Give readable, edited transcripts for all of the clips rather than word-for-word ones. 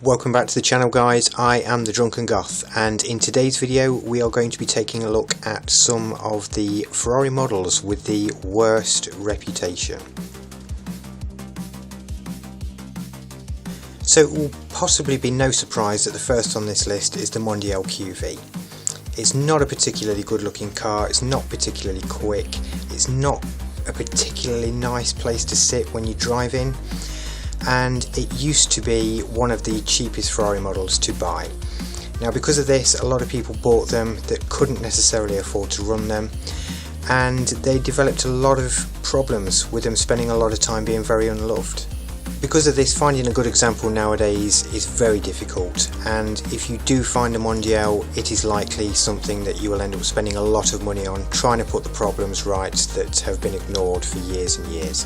Welcome back to the channel, guys. I am the Drunken Goth, and in today's video we are going to be taking a look at some of the Ferrari models with the worst reputation. So it will possibly be no surprise that the first on this list is the Mondial QV. It's not a particularly good looking car, it's not particularly quick, it's not a particularly nice place to sit when you drive in, and it used to be one of the cheapest Ferrari models to buy. Now, because of this, a lot of people bought them that couldn't necessarily afford to run them, and they developed a lot of problems with them spending a lot of time being very unloved. Because of this, finding a good example nowadays is very difficult, and if you do find a Mondial, it is likely something that you will end up spending a lot of money on trying to put the problems right that have been ignored for years and years.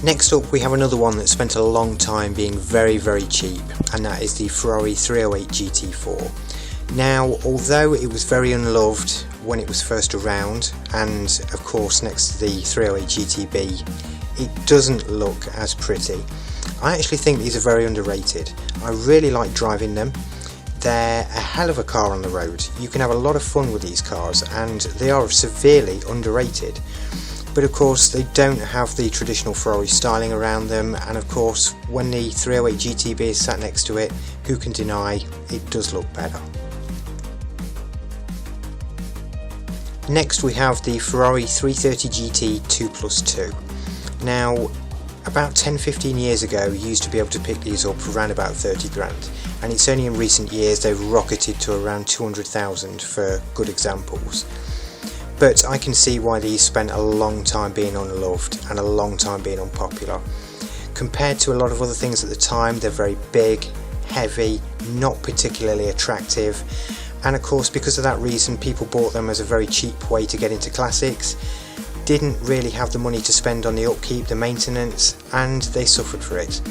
Next up, we have another one that spent a long time being very cheap, and that is the Ferrari 308 GT4. Now, although it was very unloved when it was first around, and of course next to the 308 GTB, it doesn't look as pretty. I actually think these are very underrated. I really like driving them. They're a hell of a car on the road. You can have a lot of fun with these cars, and they are severely underrated. But of course they don't have the traditional Ferrari styling around them, and of course when the 308 GTB is sat next to it, who can deny it does look better. Next we have the Ferrari 330 GT 2+2. Now, about 10-15 years ago you used to be able to pick these up for around about 30 grand, and it's only in recent years they've rocketed to around 200,000 for good examples. But I can see why these spent a long time being unloved and a long time being unpopular. Compared to a lot of other things at the time, they're very big, heavy, not particularly attractive, and of course because of that reason people bought them as a very cheap way to get into classics, didn't really have the money to spend on the upkeep, the maintenance, and they suffered for it.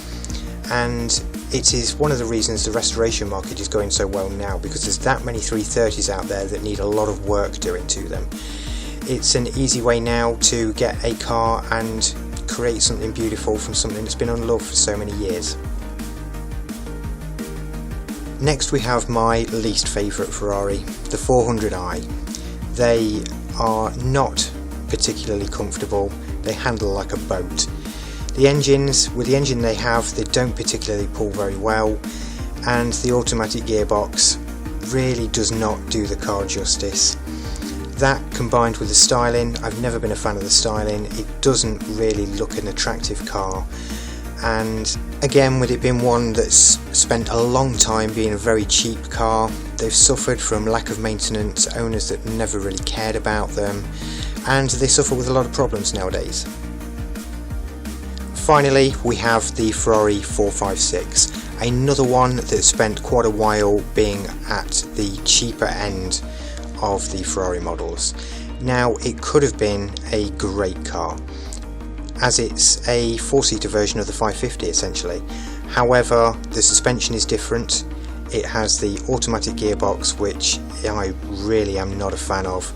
And it is one of the reasons the restoration market is going so well now, because there's that many 330s out there that need a lot of work doing to them. It's an easy way now to get a car and create something beautiful from something that's been unloved for so many years. Next we have my least favourite Ferrari, the 400i. They are not particularly comfortable, they handle like a boat. The engines, with the engine they have, they don't particularly pull very well, and the automatic gearbox really does not do the car justice. That combined with the styling, I've never been a fan of the styling, it doesn't really look an attractive car, and again with it being one that's spent a long time being a very cheap car, they've suffered from lack of maintenance, owners that never really cared about them, and they suffer with a lot of problems nowadays. Finally, we have the Ferrari 456, another one that spent quite a while being at the cheaper end of the Ferrari models. Now, it could have been a great car, as it's a four-seater version of the 550 essentially. However, the suspension is different, it has the automatic gearbox, which I really am not a fan of,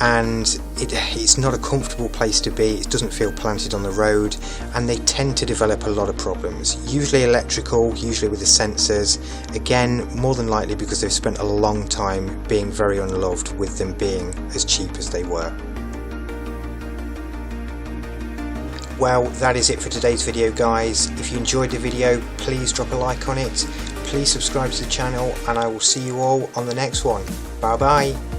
and it's not a comfortable place to be, it doesn't feel planted on the road, and they tend to develop a lot of problems, usually electrical, usually with the sensors, again more than likely because they've spent a long time being very unloved with them being as cheap as they were. Well, that is it for today's video, guys. If you enjoyed the video, please drop a like on it, please subscribe to the channel, and I will see you all on the next one. Bye bye.